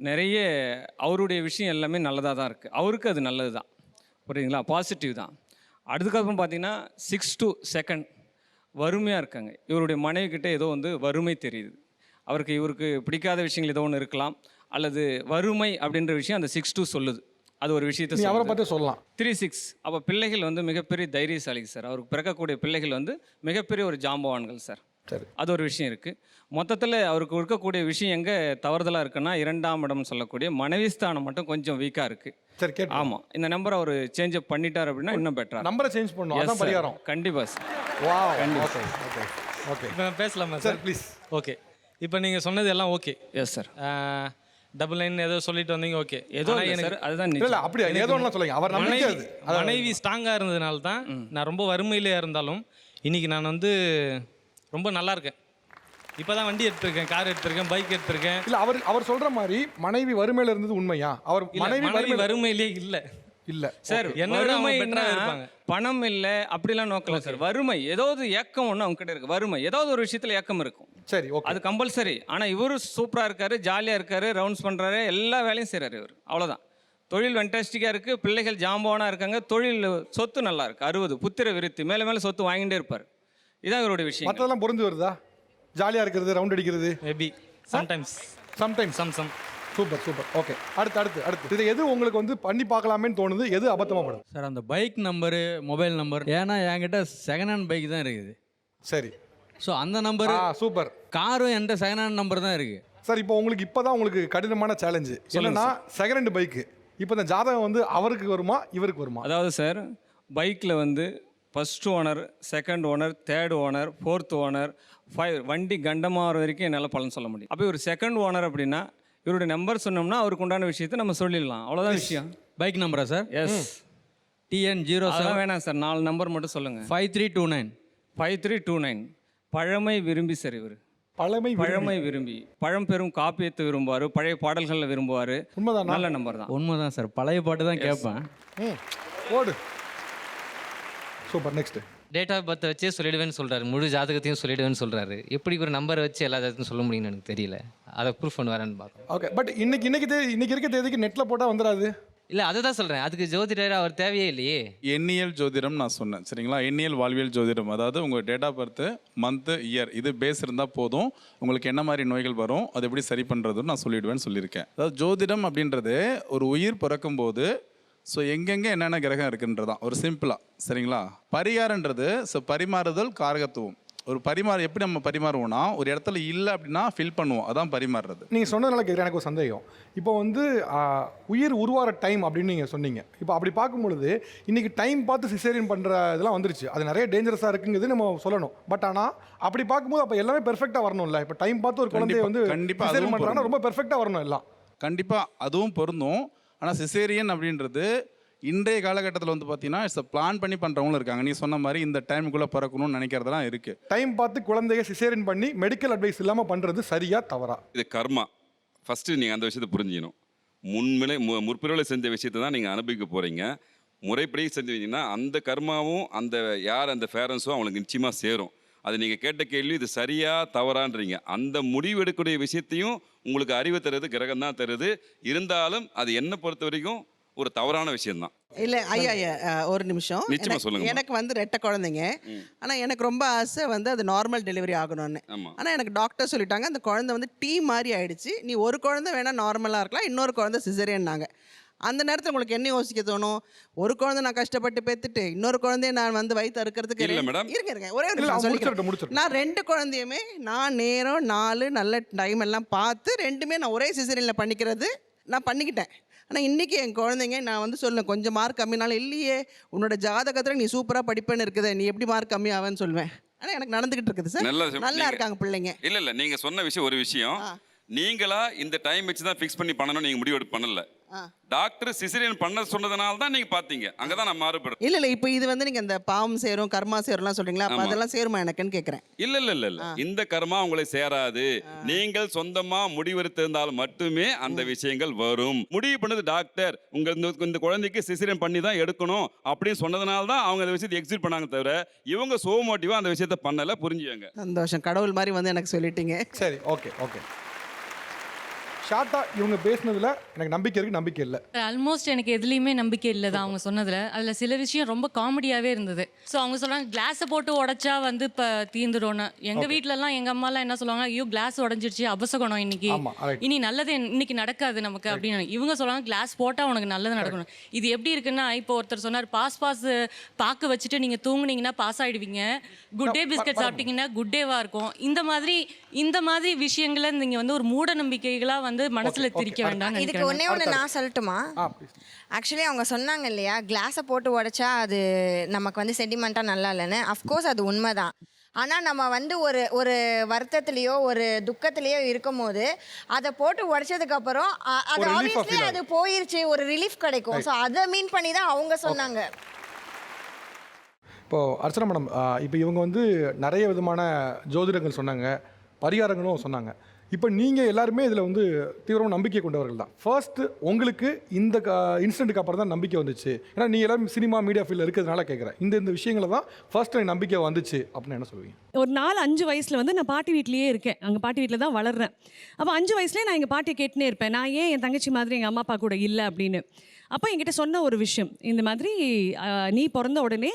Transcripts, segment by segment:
நிறைய அவருடைய விஷயம் எல்லாமே நல்லதாக தான் இருக்குது. அவருக்கு அது நல்லது தான், புரியுதுங்களா, பாசிட்டிவ் தான். அதுக்கப்புறம் பார்த்தீங்கன்னா 6 to 2 வறுமையாக இருக்காங்க. இவருடைய மனைவி கிட்ட ஏதோ வந்து வறுமை தெரியுது. இவருக்கு பிடிக்காத விஷயங்கள் ஏதோ ஒன்று இருக்கலாம், அல்லது வறுமை அப்படின்ற விஷயம் அந்த 6 2 சொல்லுது. அது ஒரு விஷயத்தை அவரை பற்றி சொல்லலாம். 3 6 அப்போ பிள்ளைகள் வந்து மிகப்பெரிய தைரியசாலிங்க சார். அவருக்கு பிறக்கக்கூடிய பிள்ளைகள் வந்து மிகப்பெரிய ஒரு ஜாம்பவான்கள் சார். சரி, அது ஒரு விஷயம் இருக்குது. மொத்தத்தில் அவருக்கு இருக்கக்கூடிய விஷயம் எங்கே தவறுதலாக இருக்குன்னா 2ஆம் இடம் சொல்லக்கூடிய மனைவி ஸ்தானம் மட்டும் கொஞ்சம் வீக்காக இருக்குது. சரி கேட்டு. ஆமாம், இந்த நம்பரை அவர் சேஞ்ச் அப் பண்ணிட்டார் அப்படின்னா இன்னும் பெட்டரா. நம்பரை சேஞ்ச் பண்ணணும், அதான் பரிகாரம். கண்டிப்பாக சார். வாவ், கண்டிப்பாக. Okay okay. இப்போ நான் பேசலாமா சார் சார்? ப்ளீஸ். ஓகே, இப்போ நீங்கள் சொன்னது எல்லாம் okay. Yes sir. Double line ஏதோ சொல்லிட்டு வந்தீங்க, ஓகே. ஏதோ சார், அதுதான் இல்லை அப்படியே ஏதோ ஒன்று சொல்லுங்க. அவர் நம்பிக்கை அது. மனைவி ஸ்ட்ராங்காக இருந்ததுனால தான் நான் ரொம்ப வறுமையிலே இருந்தாலும் இன்னைக்கு நான் வந்து ரொம்ப நல்லா இருக்கேன். இப்போ தான் வண்டி எடுத்திருக்கேன், கார் எடுத்திருக்கேன், பைக் எடுத்திருக்கேன். இல்லை அவர் சொல்கிற மாதிரி மனைவி வறுமையில் இருந்தது உண்மையா? அவர் மனைவி வறுமையிலே இல்லை இல்லை சார். என்னோட இருப்பாங்க. பணம் இல்லை அப்படிலாம் நோக்கல சார். வறுமை ஏதாவது ஏக்கம் ஒன்று அவங்க கிட்ட இருக்கு. வறுமை ஏதாவது ஒரு விஷயத்தில் ஏக்கம் இருக்கும். சரி, ஓகே, அது கம்பல்சரி. ஆனால் இவரு சூப்பராக இருக்காரு, ஜாலியாக இருக்காரு, ரவுண்ட்ஸ் பண்ணுறாரு, எல்லா வேலையும் செய்கிறாரு இவர். அவ்வளோதான். தொழில் ஃபென்டாஸ்டிக்காக இருக்குது, பிள்ளைகள் ஜாம்பவானாக இருக்காங்க, தொழில் சொத்து நல்லா இருக்குது, 60 புத்திர விருத்தி, மேலே மேலே சொத்து வாங்கிட்டே இருப்பார். இதான் இவருடைய விஷயம். மற்றதெல்லாம் பொருந்து வருதா? ஜாலியாக இருக்கிறது, ரவுண்ட் அடிக்கிறது, maybe sometimes. Some. Super. Okay, அடுத்து இது எது உங்களுக்கு வந்து பண்ணி பார்க்கலாமேன்னு தோணுது? எது அபத்தமாக படுது? சார் அந்த பைக் நம்பரு, மொபைல் நம்பர். ஏன்னா என்கிட்ட செகண்ட் ஹேண்ட் பைக் தான் இருக்குது. சரி, ஸோ அந்த நம்பர். சூப்பர். காரும் என்கிட்ட செகண்ட் ஹேண்ட் நம்பர் தான் இருக்குது. சார் இப்போ உங்களுக்கு கடினமான சேலஞ்சு என்னன்னா செகண்ட் ஹேண்ட் பைக்கு. இப்போ இந்த ஜாதகம் வந்து அவருக்கு வருமா இவருக்கு வருமா? அதாவது சார், பைக்கில் வந்து first owner, second owner, third owner, fourth owner, 5 வண்டி கண்டமாகிற வரைக்கும் என்னால் பலன் சொல்ல முடியும். அப்போ இவர் செகண்ட் ஓனர் அப்படின்னா இவருடைய நம்பர் சொன்னோம்னா அவருக்கு உண்டான விஷயத்தை நம்ம சொல்லிடலாம். அவ்வளோதான் விஷயம். பைக் நம்பரா சார்? எஸ். TN07 வேணாம் சார், 4 நம்பர் மட்டும் சொல்லுங்கள். 5329. 5329. பழமை விரும்பி சார் இவர். பழமை விரும்பி பழம்பெரும் காப்பியத்தை விரும்புவார், பழைய பாடல்களில் விரும்புவார். உண்மைதான், நல்ல நம்பர் தான். உண்மைதான் சார், பழைய பாட்டு தான் கேட்பேன். ஓடு. Super. Next. Date of birth வச்சே சொல்லிடுவேன்னு சொல்கிறாரு, முழு ஜாதகத்தையும் சொல்லிடுவேன்னு சொல்கிறாரு. எப்படி ஒரு நம்பரை வச்சு எல்லா ஜாதகத்தையும் சொல்ல முடியும்னு எனக்கு தெரியல. அதை ப்ரூஃப் பண்ணுவாரான்னு பார்க்கணும். ஓகே, பட் இன்னைக்கு இருக்க தேதிக்கு நெட்டில் போட்டால் வந்துடாது. இல்லை, அதை தான் சொல்கிறேன். அதுக்கு ஜோதிடர் அவர் தேவையே இல்லையே. எண்ணியல் ஜோதிடம் நான் சொன்னேன், சரிங்களா? எண்ணியல் வாழ்வியல் ஜோதிடம், அதாவது உங்கள் date of birth, month, year, இது பேஸ் இருந்தால் போதும். உங்களுக்கு என்ன மாதிரி நோய்கள் வரும், அது எப்படி சரி பண்ணுறதுன்னு நான் சொல்லிவிடுவேன்னு சொல்லியிருக்கேன். அதாவது ஜோதிடம் அப்படின்றது ஒரு உயிர் பிறக்கும்போது ஸோ எங்கெங்கே என்னென்ன கிரகம் இருக்குன்றதான் ஒரு சிம்பிளாக, சரிங்களா? பரிகாரன்றது பரிமாறுதல் காரகத்துவம். ஒரு எப்படி நம்ம பரிமாறுவோம்னா, ஒரு இடத்துல இல்லை அப்படின்னா ஃபில் பண்ணுவோம், அதான் பரிமாறுறது. நீங்கள் சொன்னதுனால கேட்குறேன், எனக்கு ஒரு சந்தேகம். இப்போ வந்து உயிர் உருவார டைம் அப்படின்னு நீங்கள் சொன்னீங்க. இப்போ அப்படி பார்க்கும்பொழுது இன்றைக்கி டைம் பார்த்து சிசேரியன் பண்ணுற இதெல்லாம் வந்துருச்சு. அது நிறைய டேஞ்சரஸாக இருக்குங்கிறது நம்ம சொல்லணும். பட் ஆனால் அப்படி பார்க்கும்போது அப்போ எல்லாமே பெர்ஃபெக்டாக வரணும்ல. இப்போ டைம் பார்த்து ஒரு குழந்தைய வந்து கண்டிப்பாக சிசேரியன் பண்ணுறாங்கன்னா ரொம்ப பெர்ஃபெக்டாக வரணும் எல்லாம். கண்டிப்பாக அதுவும் பொருந்தும். ஆனால் சிசேரியன் அப்படின்றது இன்றைய காலகட்டத்தில் வந்து பார்த்தீங்கன்னா இட்ஸ் பிளான் பண்ணி பண்ணுறவங்களும் இருக்காங்க. நீ சொன்ன மாதிரி இந்த டைமுக்குள்ளே பிறக்கணும்னு நினைக்கிறதெல்லாம் இருக்குது. டைம் பார்த்து குழந்தைய சிசேரியன் பண்ணி மெடிக்கல் அட்வைஸ் இல்லாமல் பண்ணுறது சரியா தவறா? இது கர்மா. ஃபஸ்ட்டு நீங்கள் அந்த விஷயத்தை புரிஞ்சிக்கணும். முற்பிறவில் செஞ்ச விஷயத்தை தான் நீங்கள் அனுபவிக்க போகிறீங்க. முறைப்படி செஞ்சீங்கன்னா அந்த கர்மாவும் அந்த பேரண்ட்ஸும் அவங்களுக்கு நிச்சயமாக சேரும். அது நீங்கள் கேட்ட கேள்வி இது சரியா தவறான்றீங்க. அந்த முடிவு எடுக்கக்கூடிய விஷயத்தையும் உங்களுக்கு அறிவு தருது கிரகம் தான் தருது. இருந்தாலும் அது என்னை பொறுத்த வரைக்கும் ஒரு தவறான விஷயம்தான். இல்லை ஐயா, ஒரு நிமிஷம். நிச்சயமா சொல்லுங்க. எனக்கு வந்து 2 குழந்தைங்க. ஆனால் எனக்கு ரொம்ப ஆசை வந்து அது நார்மல் டெலிவரி ஆகணும்னு. ஆனால் எனக்கு டாக்டர் சொல்லிட்டாங்க அந்த குழந்தை வந்து டீ மாதிரி ஆயிடுச்சு, நீ ஒரு குழந்தை வேணால் நார்மலாக இருக்கலாம், இன்னொரு குழந்தை சிசேரியன்னாங்க. அந்த நேரத்தில் உங்களுக்கு என்ன யோசிக்க தோணும்? ஒரு குழந்தை நான் கஷ்டப்பட்டு பெற்றுட்டு இன்னொரு குழந்தைய நான் வந்து வயிற்று அறுக்கிறதுக்கு இருங்க ஒரே ஒரு நான் 2 குழந்தையுமே நான் நேரம் 4 நல்ல டைம் எல்லாம் பார்த்து 2மே நான் ஒரே சிசேரியனில் பண்ணிக்கிறது நான் பண்ணிக்கிட்டேன். ஆனால் இன்றைக்கி என் குழந்தைங்க நான் வந்து சொல்லுவேன், கொஞ்சம் மார்க் கம்மினாலும் இல்லையே உன்னோட ஜாதகத்தில் நீ சூப்பராக படிப்பேன்னு இருக்குது, நீ எப்படி மார்க் கம்மி ஆவேன்னு சொல்லுவேன். ஆனால் எனக்கு நடந்துக்கிட்டு இருக்குது சார். நல்லா இருக்காங்க பிள்ளைங்க. இல்லை நீங்கள் சொன்ன விஷயம் ஒரு விஷயம். நீங்களா இந்த டைம் வச்சு தான் ஃபிக்ஸ் பண்ணி பண்ணணும், நீங்கள் முடிவு பண்ணல. டாக்டர் சிசேரியன் பண்ண சொன்னதுனால தான் நீங்க பாத்தீங்க. அங்கதான் நான் மாறுபடுறேன். இல்ல இப்போ இது வந்து நீங்க இந்த பாவம் சேரும் கர்மா சேரும்லாம் சொல்றீங்களா, அப்ப அதெல்லாம் சேருமா எனக்குன்னு கேக்குறேன். இல்ல இந்த கர்மா உங்களை சேராது. நீங்கள் சொந்தமா முடிவெடுத்திருந்தால் மட்டுமே அந்த விஷயங்கள் வரும். முடிவு பண்ணது டாக்டர், இந்த குழந்தைக்கு சிசேரியன் பண்ணி தான் எடுக்கணும் அப்படின்னு சொன்னதுனால தான் அவங்க அந்த விஷயத்தை எக்ஸிட் பண்ணாங்க. தவிர இவங்க சோ மோட்டிவா அந்த விஷயத்தை பண்ணல. புரிஞ்சுங்க. சந்தோஷம், கடவுள் மாதிரி வந்து எனக்கு சொல்லிட்டீங்க. சரி, ஓகே. ஷார்ட்டாக இவங்க பேசுனதில் எனக்கு நம்பிக்கை இருக்குது, நம்பிக்கை இல்லை. ஆல்மோஸ்ட் எனக்கு எதுலேயுமே நம்பிக்கை இல்லை தான் அவங்க சொன்னதில். அதில் சில விஷயம் ரொம்ப காமெடியாகவே இருந்தது. ஸோ அவங்க சொல்கிறாங்க கிளாஸை போட்டு உடைச்சா வந்து இப்போ தீந்துடும்னு. எங்கள் வீட்டிலலாம் எங்கள் அம்மாலாம் என்ன சொல்லுவாங்க, ஐயோ கிளாஸ் உடஞ்சிருச்சு அபசகுணம் இன்னைக்கு, இனி நல்லது இன்னைக்கு நடக்காது நமக்கு அப்படின்னு. இவங்க சொல்கிறாங்க கிளாஸ் போட்டால் உனக்கு நல்லது நடக்கணும். இது எப்படி இருக்குன்னா, இப்போ ஒருத்தர் சொன்னார் பாஸ் பாக்கு வச்சுட்டு நீங்கள் தூங்குனீங்கன்னா பாஸ் ஆகிடுவீங்க, குட் டே பிஸ்கட் சாப்பிட்டீங்கன்னா குட் டேவாக இருக்கும். இந்த மாதிரி விஷயங்களை நீங்கள் வந்து ஒரு மூட நம்பிக்கைகளாக வந்து மனசில் திரிக்க வேண்டாம். இதுக்கு ஒண்ணே ஒன்று நான் சொல்லட்டுமா? ஆக்சுவலி அவங்க சொன்னாங்க இல்லையா, கிளாஸை போட்டு உடைச்சா அது நமக்கு வந்து சென்டிமெண்ட்டாக நல்லா இல்லைன்னு. அஃப்கோர்ஸ் அது உண்மைதான். ஆனால் நம்ம வந்து ஒரு வருத்தத்துலேயோ ஒரு துக்கத்துலேயோ இருக்கும் போது அதை போட்டு உடைச்சதுக்கப்புறம் அது ஆப்வியஸ்லி அது போயிருச்சு, ஒரு ரிலீஃப் கிடைக்கும். ஸோ அதை மீன் பண்ணி தான் அவங்க சொன்னாங்க. இப்போது அர்ச்சனா மேடம், இப்போ இவங்க வந்து நிறைய விதமான ஜோதிடங்கள் சொன்னாங்க, பரிகாரங்களும் சொன்னாங்க. இப்போ நீங்கள் எல்லாருமே இதில் வந்து தீவிரமாக நம்பிக்கை கொண்டவர்கள் தான். ஃபர்ஸ்ட்டு உங்களுக்கு இந்த இன்சிடென்ட்டுக்கு அப்புறம் தான் நம்பிக்கை வந்துச்சு? ஏன்னா நீங்கள் எல்லாரும் சினிமா மீடியா ஃபீல்டில் இருக்கிறதுனால கேட்குறேன். இந்த விஷயங்களை தான் ஃபர்ஸ்ட் எனக்கு நம்பிக்கை வந்துச்சு அப்படின்னு என்ன சொல்லுவீங்க? ஒரு 4-5 வயசில் வந்து நான் பாட்டி வீட்லேயே இருக்கேன். அங்கே பாட்டி வீட்டில் தான் வளர்றேன். அப்போ 5 வயசுலேயே நான் எங்கள் பாட்டியை கேட்டுனே இருப்பேன், நான் ஏன் என் தங்கச்சி மாதிரி எங்கள் அம்மா அப்பா கூட இல்லை அப்படின்னு. அப்போ என்கிட்ட சொன்ன ஒரு விஷயம், இந்த மாதிரி நீ பிறந்த உடனே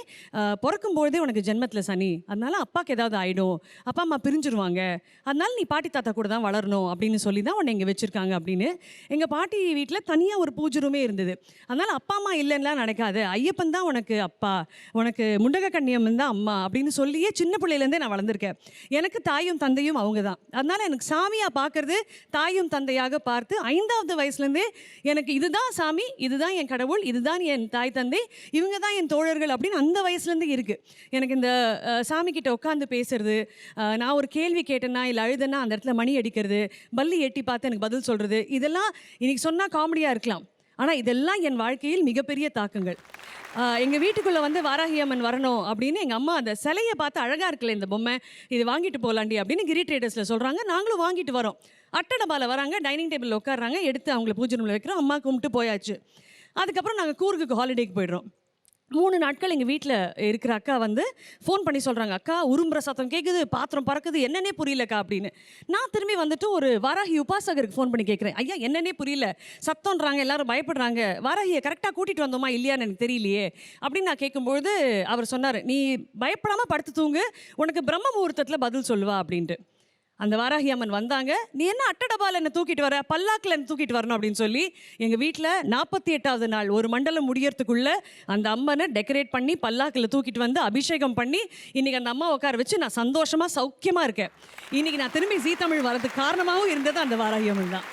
பிறக்கும்போதே உனக்கு ஜென்மத்தில் சனி, அதனால அப்பாவுக்கு ஏதாவது ஆகிடும், அப்பா அம்மா பிரிஞ்சிருவாங்க, அதனால நீ பாட்டி தாத்தா கூட தான் வளரணும் அப்படின்னு சொல்லி தான் உன்னை இங்கே வச்சுருக்காங்க அப்படின்னு. எங்கள் பாட்டி வீட்டில் தனியாக ஒரு பூஜை ரூமே இருந்தது. அதனால் அப்பா அம்மா இல்லைன்னா நடக்காது, ஐயப்பன் தான் உனக்கு அப்பா, உனக்கு முண்டக கண்ணியம்மன் தான் அம்மா அப்படின்னு சொல்லியே சின்ன பிள்ளையிலேருந்தே நான் வளர்ந்துருக்கேன். எனக்கு தாயும் தந்தையும் அவங்க தான். அதனால் எனக்கு சாமியாக பார்க்குறது தாயும் தந்தையாக பார்த்து 5வது வயசுலேருந்தே எனக்கு இதுதான் சாமி, இதுதான் என் கடவுள், இதுதான் என் தாய் தந்தை, இவங்க தான் என் தோழர்கள் அப்படின்னு அந்த வயசுலேருந்து இருக்குது. எனக்கு இந்த சாமி கிட்ட உட்காந்து பேசுறது, நான் ஒரு கேள்வி கேட்டேன்னா இல்லை அழுதுன்னா அந்த இடத்துல மணி அடிக்கிறது, பல்லி எட்டி பார்த்து எனக்கு பதில் சொல்கிறது, இதெல்லாம் இன்னைக்கு சொன்னால் காமெடியாக இருக்கலாம், ஆனால் இதெல்லாம் என் வாழ்க்கையில் மிகப்பெரிய தாக்கங்கள். எங்கள் வீட்டுக்குள்ளே வந்து வாராகி அம்மன் வரணும் அப்படின்னு எங்கள் அம்மா அந்த சிலையை பார்த்து அழகாக இருக்குல்ல இந்த பொம்மை, இது வாங்கிட்டு போகலாண்டி அப்படின்னு கிரி ட்ரேடர்ஸில் சொல்கிறாங்க. நாங்களும் வாங்கிட்டு வரோம். அட்டடபாவில் வராங்க, டைனிங் டேபிளில் உட்காடுறாங்க, எடுத்து அவங்கள பூஜை ரூமில் வைக்கிறோம், அம்மா கும்பிட்டு போயாச்சு. அதுக்கப்புறம் நாங்கள் கூர்க்குக்கு ஹாலிடேக்கு போய்ட்றோம். 3 நாட்கள் எங்கள் வீட்டில் இருக்கிற அக்கா வந்து ஃபோன் பண்ணி சொல்கிறாங்க, அக்கா உரும்புற சத்தம் கேட்குது, பாத்திரம் பறக்குது, என்னன்னே புரியலக்கா அப்படின்னு. நான் திரும்பி வந்துட்டு ஒரு வாராகி உபாசகருக்கு ஃபோன் பண்ணி கேட்குறேன், ஐயா என்னன்னே புரியல, சத்தம்ன்றாங்க, எல்லாரும் பயப்படுறாங்க, வாராகியை கரெக்டாக கூட்டிகிட்டு வந்தோமா இல்லையான்னு எனக்கு தெரியலையே அப்படின்னு நான் கேட்கும்பொழுது அவர் சொன்னார், நீ பயப்படாமல் படுத்து தூங்கு, உனக்கு பிரம்ம முகூர்த்தத்தில் பதில் சொல்லுவா அப்படின்ட்டு. அந்த வாராகி அம்மன் வந்தாங்க, நீ என்ன அட்டடபால் என்ன தூக்கிட்டு வர, பல்லாக்கில் என்ன தூக்கிட்டு வரணும் அப்படின்னு சொல்லி எங்கள் வீட்டில் 48வது நாள் ஒரு மண்டலம் முடியறதுக்குள்ளே அந்த அம்மனை டெக்கரேட் பண்ணி பல்லாக்கில் தூக்கிட்டு வந்து அபிஷேகம் பண்ணி இன்றைக்கி அந்த அம்மா உட்கார வச்சு நான் சந்தோஷமாக சௌக்கியமாக இருக்கேன். இன்றைக்கி நான் திரும்பி ஜீ தமிழ் வரதுக்கு காரணமாகவும் இருந்தது அந்த வாராகி அம்மன் தான்.